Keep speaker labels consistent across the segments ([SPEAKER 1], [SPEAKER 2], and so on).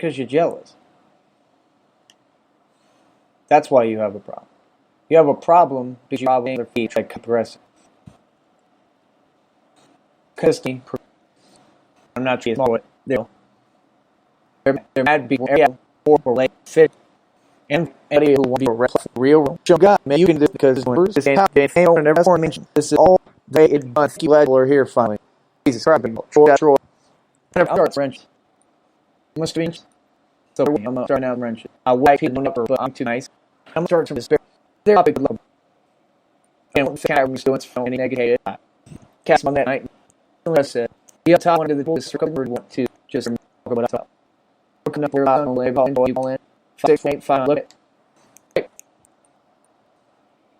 [SPEAKER 1] because you're jealous. That's why you have a problem. You have a problem because you probably keep like progressing. Because I'm not too small. They're mad people or like fit and anybody who wants to be real show God. Man, you can do it because this ain't and never mentioned. This is all they people are here finally. Jesus Christ, Troy. I'm start French. Must be so I'm starting out French. I wipe people up, but I'm too nice. I'm starting to despair. They're not big love. And what kind of was doing so many negative. Cast my that night. I said, "You top one to the circle word want to just talk about top. Looking up where I don't live, all in 6 8 5 look at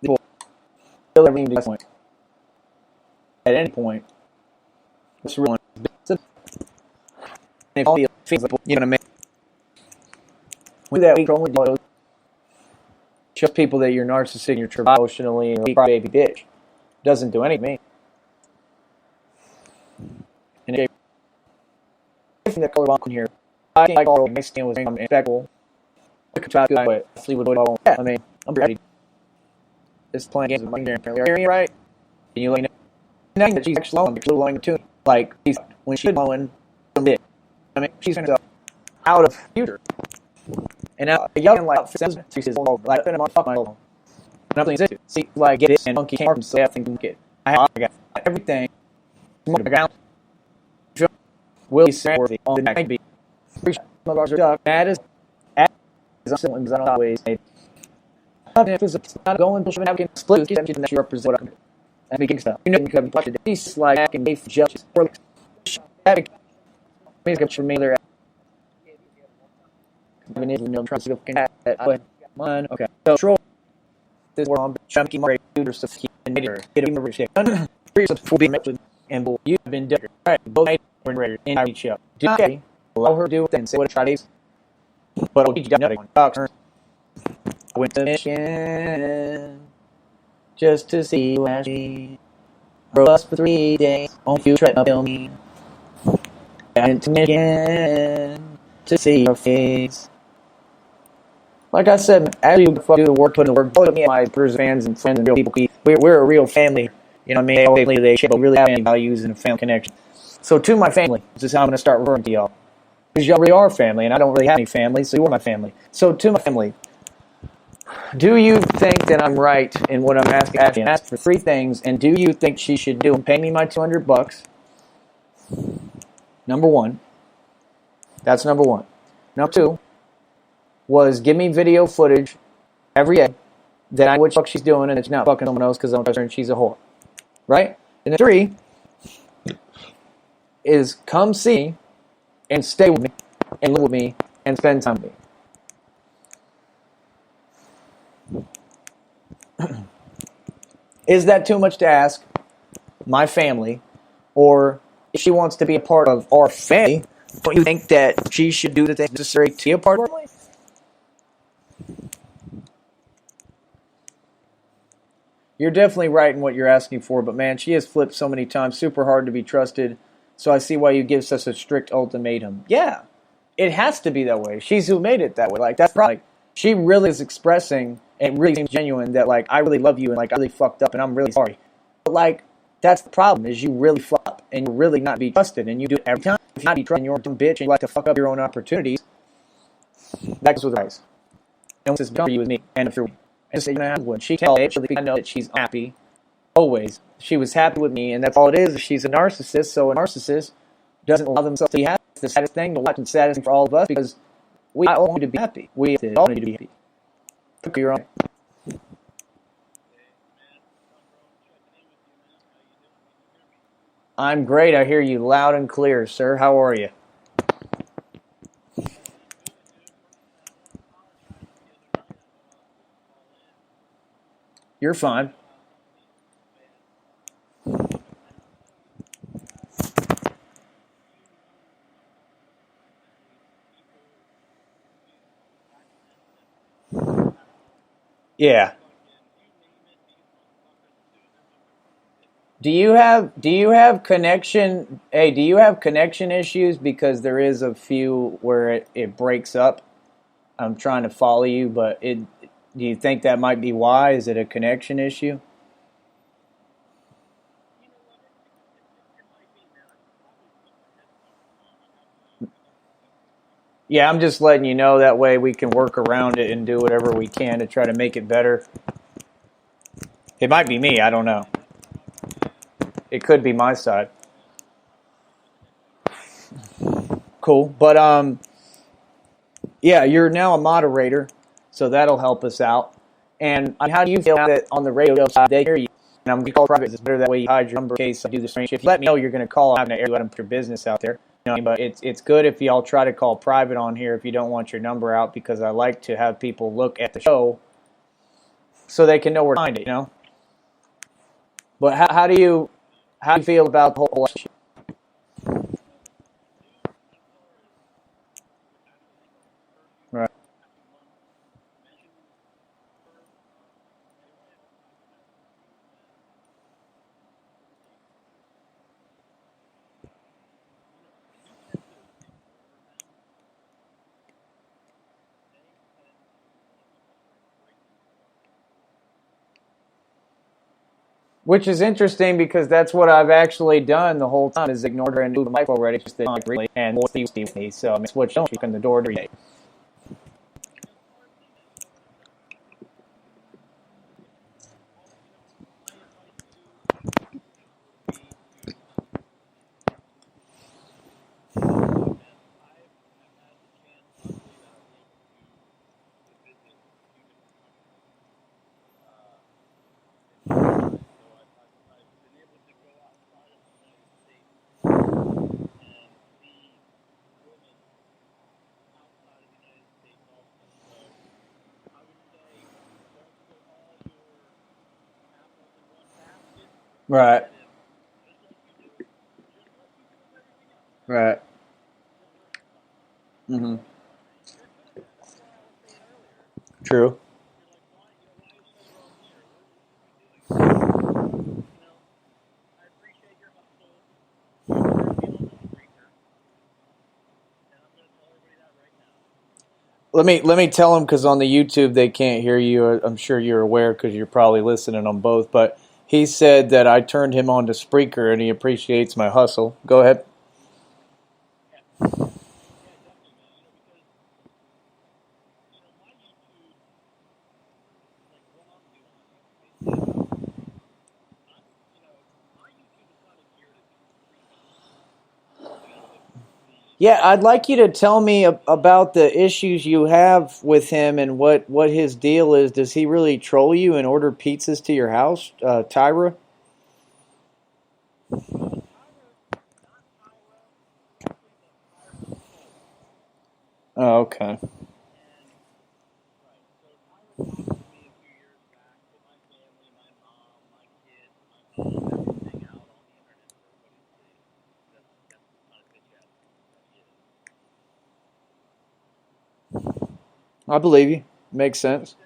[SPEAKER 1] the still everything to this point. At any point, it's real. If all the things like you know what I mean. With that, we only do just people that you're narcissistic, you're emotionally, and you're baby bitch. Doesn't do anything. And if that color on here, I think all my skin was impeccable. I could try to do it. See what all. I mean, I'm ready. This playing games with my area, right? Can you like that she's actually blowing too? Like she's when she's blowing some dick. I mean, she's out of future. And now y'all can like she says, "Oh, like I'm fuck my own." Nothing to see, like get it and monkey can't so I think get. I got everything. Will be worthy on the night be. That is because I don't always say. If it's not going to have to split, that you represent what I'm making stuff. You know, you can watch it. He's like acting beef judges. Or having means for me there. Even if you know, trying to get that. Mine, okay. So, troll this war on chunky more tutors of and get him rich. For being met with and you've been dead. Alright, both were ready in our each other. Do okay. Allow her to do it and say what try these. But I'll teach you another one. I went to Michigan just to see where she rode us for 3 days on few treadmill me. I went to Michigan to see your face. Like I said, as you do the work, put in the work, both of me and my Bruce fans and friends and real people, we're a real family. You know what I mean? They share really have any values and a family connection. So to my family, this is how I'm going to start referring to y'all. Because y'all really are family, and I don't really have any family, so you're my family. So to my family, do you think that I'm right in what I'm asking? Ask for 3 things, and do you think she should do and pay me my $200? Number 1. That's number 1. Number 2 was give me video footage every day that I know what the fuck she's doing and it's not fucking someone else because I'm trust her and she's a whore. Right? And then 3 is come see me and stay with me and live with me and spend time with me. Is that too much to ask my family? Or if she wants to be a part of our family, don't you think that she should do the things necessary to be a part of our family? You're definitely right in what you're asking for, but man, she has flipped so many times, super hard to be trusted, so I see why you give such a strict ultimatum. Yeah, it has to be that way. She's who made it that way. Like, that's probably, she really is expressing, and it really seems genuine, that, like, I really love you, and, like, I really fucked up, and I'm really sorry. But, like, that's the problem, is you really fuck up, and you really not be trusted, and you do it every time. If you not be trusted, you're a dumb bitch, and you like to fuck up your own opportunities, that goes with advice. And what's this done for you with me, and through me. And say, when she tells me, I know that she's happy. Always. She was happy with me, and that's all it is. She's a narcissist, so a narcissist doesn't allow themselves to be happy. It's the saddest thing, the saddest thing for all of us, because we all need to be happy. We all need to be happy. You're on. I'm great. I hear you loud and clear, sir. How are you? You're fine. Yeah. Do you have connection? Hey, do you have connection issues? Because there is a few where it breaks up. I'm trying to follow you, but it. Do you think that might be why? Is it a connection issue? Yeah, I'm just letting you know that way we can work around it and do whatever we can to try to make it better. It might be me. I don't know. It could be my side. Cool, but yeah, you're now a moderator, so that'll help us out. And how do you feel that on the radio side they hear you? And I'm going to call private. It's better that way you hide your number in case I do the strange shit. If you let me know you're going to call, I'm going to air let them put your business out there. But it's good if y'all try to call private on here if you don't want your number out because I like to have people look at the show so they can know where to find it. But how do you feel about the whole issue? Right. Which is interesting because that's what I've actually done the whole time is ignored her and moved the mic already. Just didn't like really and more Steve. So it's what don't open the door every day. Right. Right. Mm-hmm. True. Let me tell him because on the YouTube they can't hear you. I'm sure you're aware because you're probably listening on both. But he said that I turned him on to Spreaker and he appreciates my hustle. Go ahead. Yeah, I'd like you to tell me about the issues you have with him and what his deal is. Does he really troll you and order pizzas to your house, Tyra? Oh, okay. I believe you. Makes sense.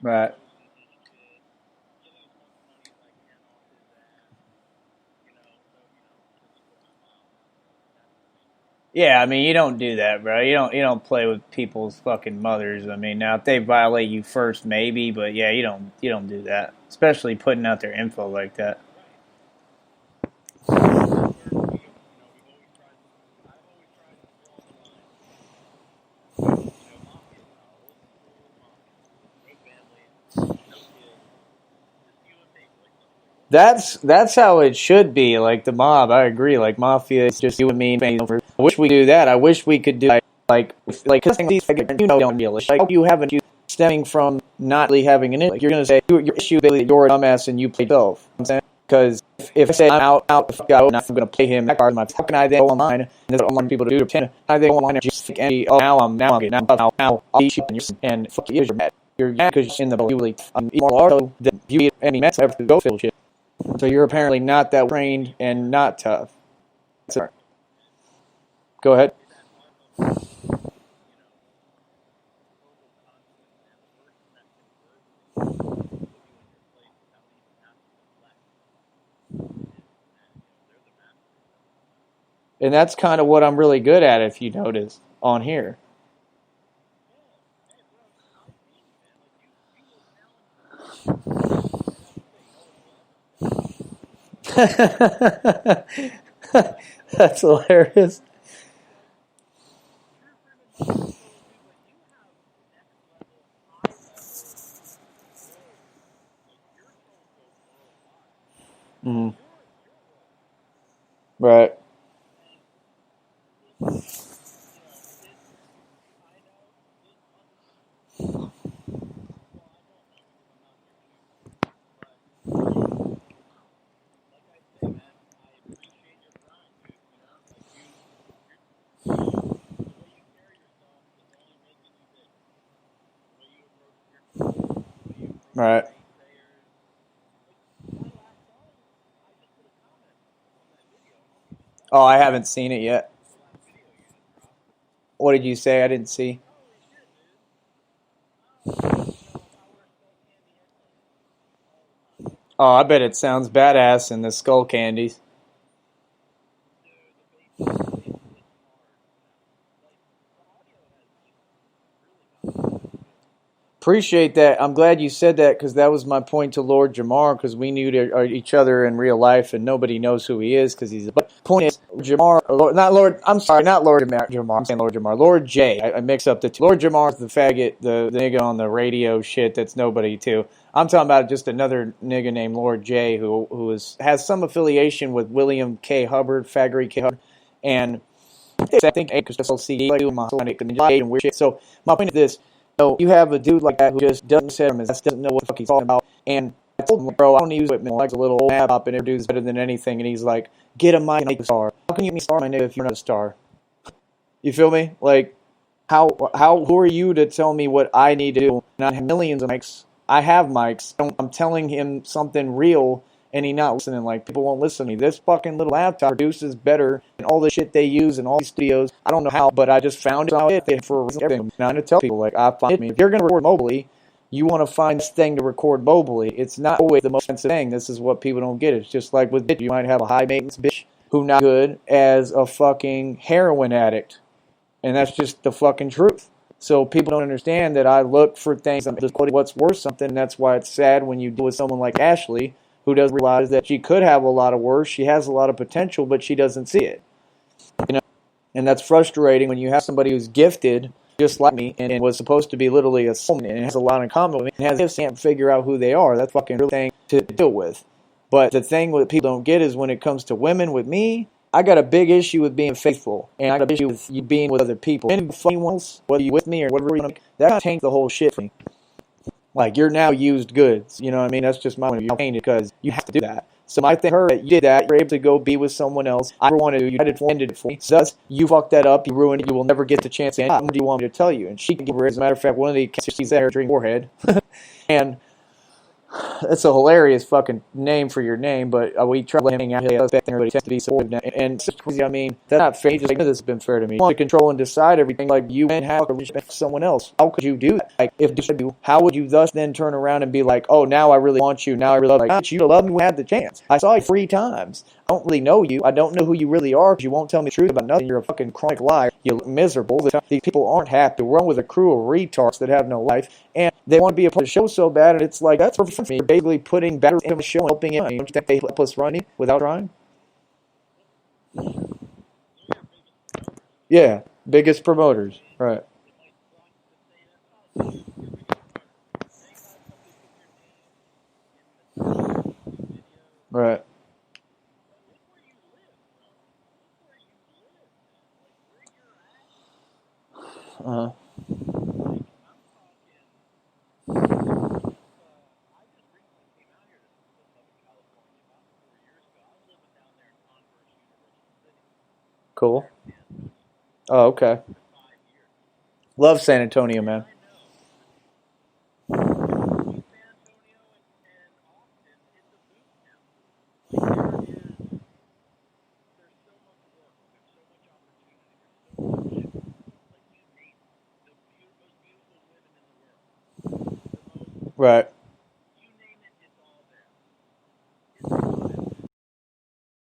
[SPEAKER 1] Right. Yeah, I mean, you don't do that, bro. You don't play with people's fucking mothers. I mean, now if they violate you first, maybe, but yeah, you don't do that, especially putting out their info like that. That's how it should be. Like the mob, I agree. Like mafia, it's just you and me. And I wish we could do that. I wish we could do like cause these don't realistic. Like you haven't you stemming from not really having an issue. Like you're gonna say your issue is that you're a dumbass and you play golf. You know what I'm saying because if I say I'm out the fuck out, I'm gonna play him that card. How can I then go online and there's what I want people to do to pretend I then go online and just think any now I'm getting now I'll eat you and fuck you, you're mad. You're mad because you're in the you really more arrow than you eat any mess ever to go field shit. So you're apparently not that trained and not tough. So, go ahead. And that's kind of what I'm really good at, if you notice, on here. That's hilarious. Mm, right. Right. Oh, I haven't seen it yet. What did you say? I didn't see. Oh, I bet it sounds badass in the skull candies. Appreciate that. I'm glad you said that because that was my point to Lord Jamar because we knew each other in real life and nobody knows who he is because he's. But point is, Jamar, not Lord. I'm sorry, not Lord Jamar. I'm saying Lord Jamar. Lord J. I mix up the two. Lord Jamar is the faggot, the nigga on the radio shit that's nobody too. I'm talking about just another nigga named Lord J has some affiliation with William K. Hubbard, Faggery K. Hubbard, and I think because CD like my and weird shit. So my point is this. So you have a dude like that who just doesn't say him, doesn't know what the fuck he's talking about. And I told him, bro, I don't use equipment. Like a little old map up and every dude's better than anything. And he's like, get a mic and make a star. How can you make me star, my nigga, if you're not a star? You feel me? Like, who are you to tell me what I need to do? And I have millions of mics. I have mics. I'm telling him something real, and he not listening. Like, people won't listen to me. This fucking little laptop produces better than all the shit they use in all these studios. I don't know how, but I just found it for a reason. Now I'm gonna tell people, like, I find me. If you're gonna record mobily, you want to find this thing to record mobily. It's not always the most expensive thing. This is what people don't get. It's just like with bitch. You might have a high maintenance bitch who not good as a fucking heroin addict. And that's just the fucking truth. So people don't understand that I look for things. I'm just quoting what's worth something. And that's why it's sad when you deal with someone like Ashley, who doesn't realize that she could have a lot of worth. She has a lot of potential, but she doesn't see it. You know, and that's frustrating when you have somebody who's gifted, just like me, and was supposed to be literally a soulmate and has a lot in common with me, and can't figure out who they are. That's fucking real thing to deal with. But the thing that people don't get is when it comes to women with me, I got a big issue with being faithful, and I got a big issue with you being with other people. Anyone else, whether you with me or whatever, that taints the whole shit for me. Like, you're now used goods. You know what I mean? That's just my point of view. Painted because you have to do that. So my thing, her, you did that. You're able to go be with someone else. I never wanted to. You ended it for me. So thus, you fucked that up. You ruined it. You will never get the chance. And what do you want me to tell you? And she can give her. As a matter of fact, one of the she's there drinking forehead, and that's a hilarious fucking name for your name, but we try to hang out here. Everybody tends to be supportive now. And it's just crazy. I mean, that's not fair. Just like, this has been fair to me. You want to control and decide everything like you and how to respect someone else. How could you do that? Like, if you, how would you thus then turn around and be like, oh, now I really want you. Now I really love you. Like, you love me when I had the chance. I saw you 3 times. I don't really know you. I don't know who you really are because you won't tell me the truth about nothing. You're a fucking chronic liar. You look miserable. These people aren't happy. We're with a crew of retards that have no life, and they want to be a part of the show so bad, and it's like, that's perfect for me. You're basically putting better into the show and helping it. Don't you think they help us run it without trying? Yeah, biggest promoters. Right. Right. Uh-huh. Cool. Oh, okay. Love San Antonio, man. Right.